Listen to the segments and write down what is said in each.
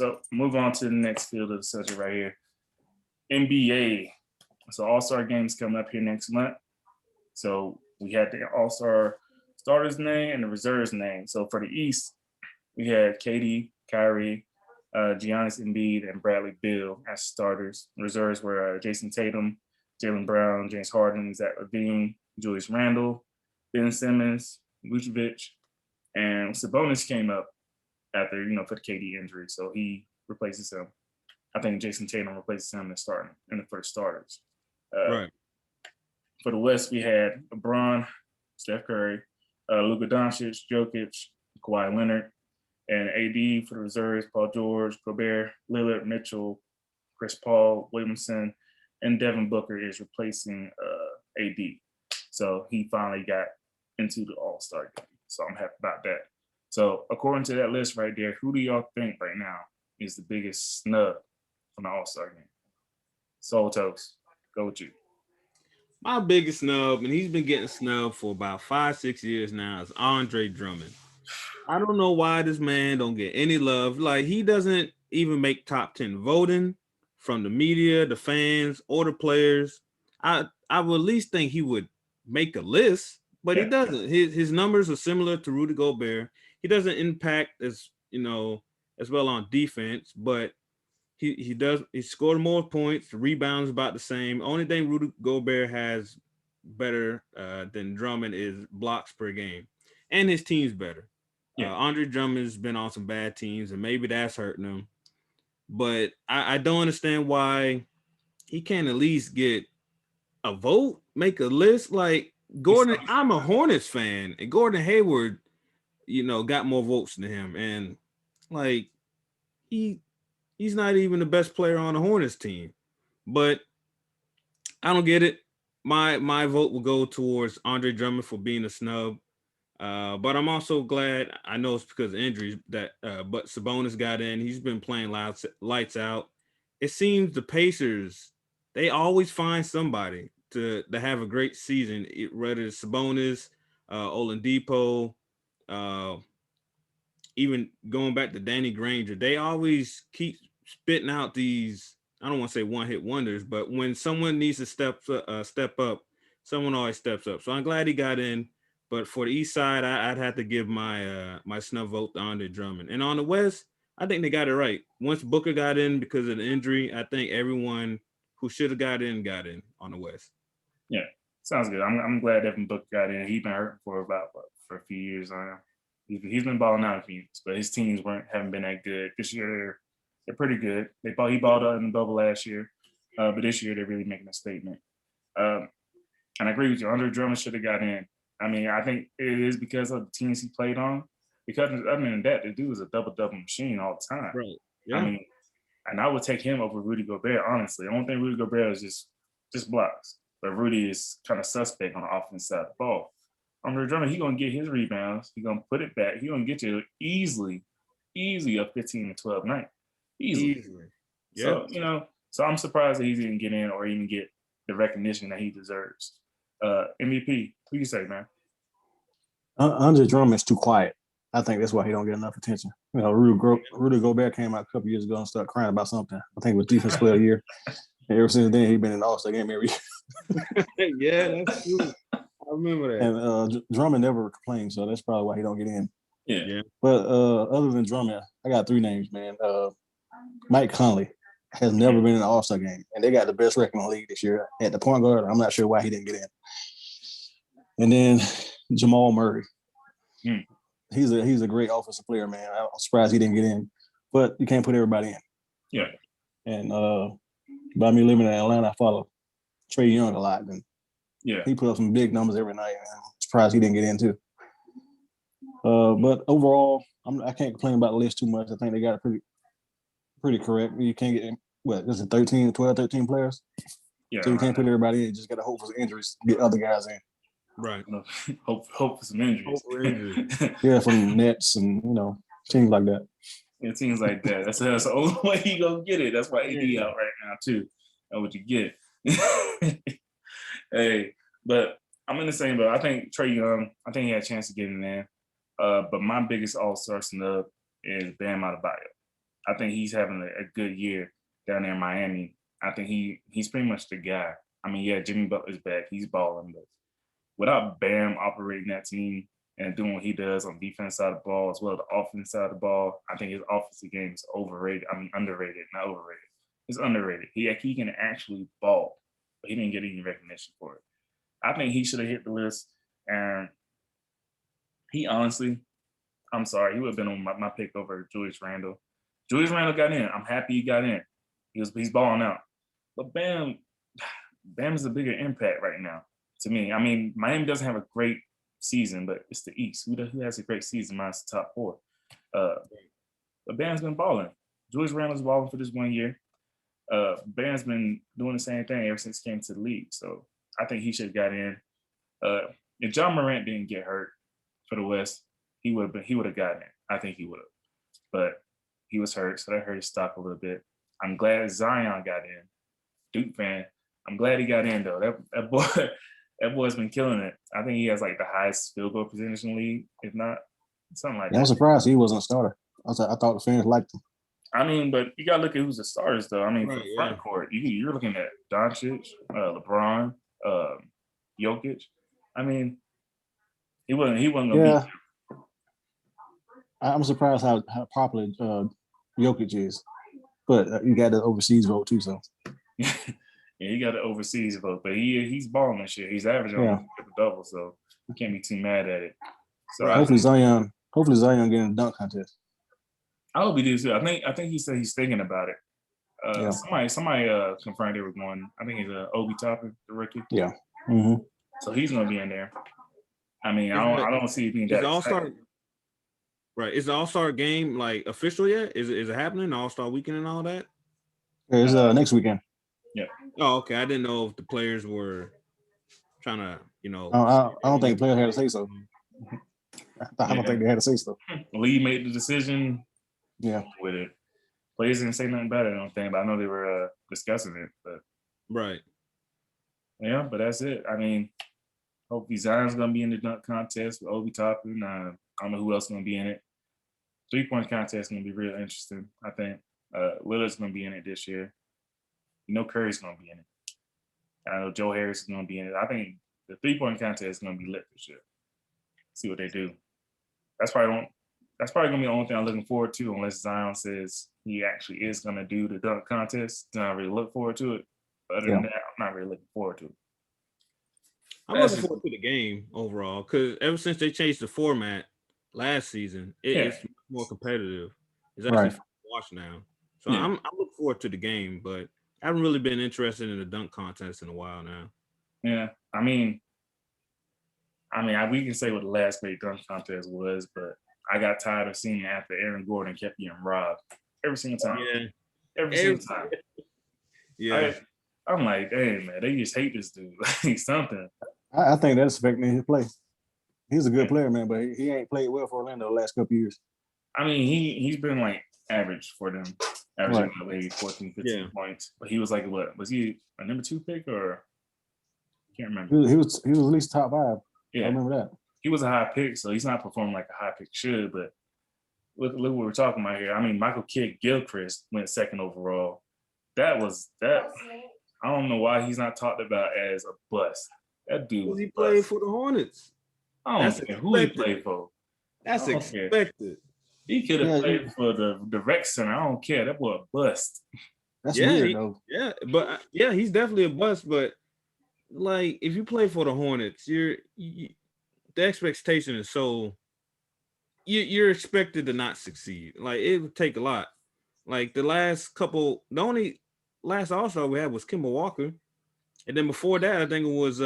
So move on to the next field of the subject right here. NBA. So All-Star games coming up here next month. So we had the All-Star starters name and the reserves name. So for the East, we had KD, Kyrie, Giannis Embiid, and Bradley Beal as starters. Reserves were Jason Tatum, Jaylen Brown, James Harden, Zach LaVine, Julius Randle, Ben Simmons, Vucevic, and Sabonis came up after, for the KD injury. So he replaces him. I think Jason Tatum replaces him for the starters. Right. For the West, we had LeBron, Steph Curry, Luka Doncic, Jokic, Kawhi Leonard, and AD for the reserves, Paul George, Gobert, Lillard, Mitchell, Chris Paul, Williamson, and Devin Booker is replacing AD. So he finally got into the All-Star game. So I'm happy about that. So according to that list right there, who do y'all think right now is the biggest snub from the All-Star game? Soul Toast, go with you. My biggest snub, and he's been getting snubbed for about 5-6 years now, is Andre Drummond. I don't know why this man don't get any love. Like, he doesn't even make top 10 voting from the media, the fans, or the players. I would at least think he would make a list, but he doesn't. His numbers are similar to Rudy Gobert. He doesn't impact as well on defense, but he scored more points. The rebounds about the same. Only thing Rudy Gobert has better than Drummond is blocks per game, and his team's better. Yeah. Andre Drummond's been on some bad teams, and maybe that's hurting him. But I don't understand why he can't at least get a vote, make a list. Like Gordon, I'm a Hornets fan, and Gordon Hayward, got more votes than him, and like he's not even the best player on the Hornets team. But I don't get it. My vote will go towards Andre Drummond for being a snub. But I'm also glad, I know it's because of injuries, but Sabonis got in. He's been playing lights out. It seems the Pacers, they always find somebody to have a great season, whether it's Sabonis, Oladipo, even going back to Danny Granger. They always keep spitting out these, I don't want to say one-hit wonders, but when someone needs to step up, someone always steps up. So I'm glad he got in. But for the East side, I'd have to give my snub vote to Andre Drummond. And on the West, I think they got it right. Once Booker got in because of the injury, I think everyone who should have got in on the West. Yeah, sounds good. I'm glad Devin Booker got in. He's been hurt for a few years now. He's been balling out a few years, but his teams haven't been that good. This year, they're pretty good. He balled out in the bubble last year, but this year they're really making a statement. And I agree with you. Andre Drummond should have got in. I mean, I think it is because of the teams he played on. Because other than that, the dude was a double-double machine all the time. Right. Yeah. I mean, and I would take him over Rudy Gobert, honestly. The only thing Rudy Gobert is just blocks. But Rudy is kind of suspect on the offense side of the ball. Andre Drummond, he's going to get his rebounds. He's going to put it back. He's going to get you easily a 15 to 12 night. Easily. Yeah. So, so I'm surprised that he didn't get in or even get the recognition that he deserves. MVP, who you say, man? Andre Drummond is too quiet. I think that's why he don't get enough attention. Rudy Gobert came out a couple years ago and started crying about something. I think it was Defense Player of the Year. And ever since then, he's been in the All-Star game every year. Yeah, that's true. I remember that. And Drummond never complains, so that's probably why he don't get in. Yeah. But other than Drummond, I got three names, man. Mike Conley has never been in an All-Star game, and they got the best record in the league this year at the point guard. I'm not sure why he didn't get in. And then Jamal Murray. He's a great offensive player, man. I'm surprised he didn't get in, but you can't put everybody in. Yeah. And by me living in Atlanta, I follow Trae Young a lot, and he put up some big numbers every night. I'm surprised he didn't get in too. But overall, I can't complain about the list too much. I think they got it pretty correct. You can't get in, is it 13 players? Yeah. So you can't put everybody in. You just got to hope for some injuries to get other guys in. Right. Hope for some injuries. Yeah, from Nets and teams like that. Yeah, teams like that. That's the only way you gonna get it. That's why AD out right now too. That's what you get. Hey, but I'm in the same boat. I think Trae Young. I think he had a chance to get in there. But my biggest All Star snub is Bam Adebayo. I think he's having a good year down there in Miami. I think he's pretty much the guy. I mean, yeah, Jimmy Butler's back. He's balling, but without Bam operating that team and doing what he does on defense side of the ball as well as the offense side of the ball, I think his offensive game is overrated. I mean, underrated, not overrated. It's underrated. He can actually ball, but he didn't get any recognition for it. I think he should have hit the list. And he honestly, I'm sorry, he would have been on my pick over Julius Randle. Julius Randle got in. I'm happy he got in. He's balling out. But Bam is a bigger impact right now to me. I mean, Miami doesn't have a great season, but it's the East. Who has a great season minus the top four? But Bam's been balling. Julius Randle's balling for this 1 year. Bam's been doing the same thing ever since he came to the league. So I think he should have got in. If John Morant didn't get hurt for the West, he would have gotten it. I think he would have. But he was hurt, so that hurt his stock a little bit. I'm glad Zion got in. Duke fan. I'm glad he got in though. That boy's been killing it. I think he has like the highest field goal percentage in the league, if not something like that. I'm surprised he wasn't a starter. I thought the fans liked him. I mean, but you gotta look at who's the starters though. I mean, Right, for the front court, you're looking at Doncic, LeBron, Jokic. I mean, he wasn't gonna be. I'm surprised how popular Jokic is, but you got the overseas vote too. So Yeah, he got the overseas vote, but he's balling and shit. He's averaging on double, so you can't be too mad at it. So hopefully Zion getting a dunk contest. I hope he does too. I think he said he's thinking about it. Somebody confirmed they were going. I think it's Obi Toppin, the rookie. Yeah. Mm-hmm. So he's gonna be in there. I mean, I don't see it being that. All-Star, right? Is the All-Star game like official yet? Is it happening? All-Star weekend and all that? Yeah, it's next weekend. Yeah. Oh, okay. I didn't know if the players were trying to, I don't think players had to say so. I don't think they had to say so. Lee made the decision. Yeah. With it, players didn't say nothing about it. I don't think, but I know they were discussing it. But right. Yeah, but that's it. I mean, hopefully Zion's gonna be in the dunk contest with Obi Toppin. I don't know who else is gonna be in it. 3-point contest is gonna be real interesting. I think Lillard's gonna be in it this year. Curry's gonna be in it. I know Joe Harris is gonna be in it. I think the 3-point contest is gonna be lit this year. See what they do. That's probably gonna be the only thing I'm looking forward to, unless Zion says he actually is gonna do the dunk contest. Then I really look forward to it. But other than that, I'm not really looking forward to it. I'm looking forward to the game overall because ever since they changed the format last season, it's more competitive. It's actually fun to watch now. So I'm looking forward to the game, but I haven't really been interested in the dunk contest in a while now. Yeah, I mean, we can say what the last great dunk contest was, but I got tired of seeing it after Aaron Gordon kept getting robbed every single time. Yeah, every single time. Yeah, I'm like, dang man, they just hate this dude. Like something. I think that's affecting his play. He's a good player, man, but he ain't played well for Orlando the last couple years. I mean, he's been like average for them, averaging maybe 14, 15 points. But he was like, what? Was he a number 2 pick or? I can't remember. He was at least top 5. Yeah, I remember that. He was a high pick, so he's not performing like a high pick should. But look what we're talking about here. I mean, Michael Kid Gilchrist went 2nd overall. That. I don't know why he's not talked about as a bust. That dude was. He played for the Hornets. I don't care who he played for. That's expected. He could have played for the rec center. I don't care. That boy a bust. That's weird though. Yeah, but he's definitely a bust. But like, if you play for the Hornets, the expectation is so you're expected to not succeed. Like, it would take a lot. Like the only last All-Star we had was Kemba Walker, and then before that, I think it was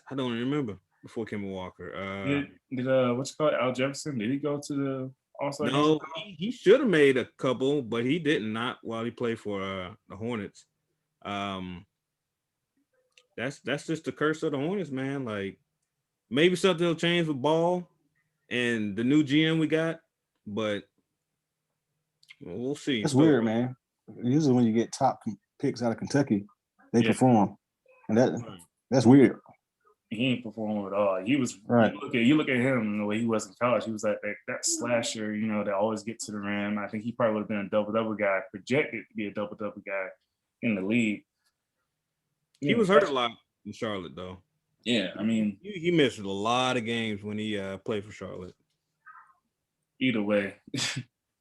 I don't remember before Kemba Walker. Did what's called Al Jefferson? Did he go to the All-Star? No, he should have made a couple, but he didn't. Not while he played for the Hornets. That's just the curse of the Hornets, man. Like, maybe something will change with Ball and the new GM we got, but we'll see. That's weird, man. Usually when you get top picks out of Kentucky, they perform, and that's weird. he ain't performing at all. He was Right. You look at him the way he was in college. He was like that slasher, that always get to the rim. I think he probably would have been a double guy, projected to be a double guy in the league. He was hurt a lot in Charlotte, though. Yeah, I mean, he missed a lot of games when he played for Charlotte. Either way,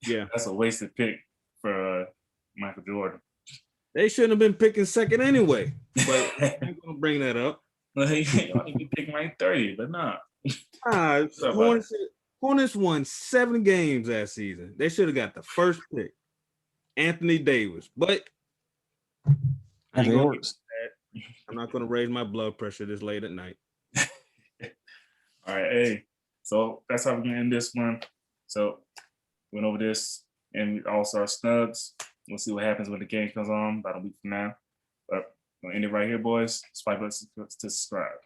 yeah, that's a wasted pick for Michael Jordan. They shouldn't have been picking second anyway. But I'm gonna bring that up. He picked like 30, but not. Hornets won 7 games that season. They should have got the first pick, Anthony Davis. But I'm not going to raise my blood pressure this late at night. All right, hey. So that's how we're going to end this one. So went over this and All Star Snubs. We'll see what happens when the game comes on about a week from now. But we'll end it right here, boys. Swipe up to subscribe.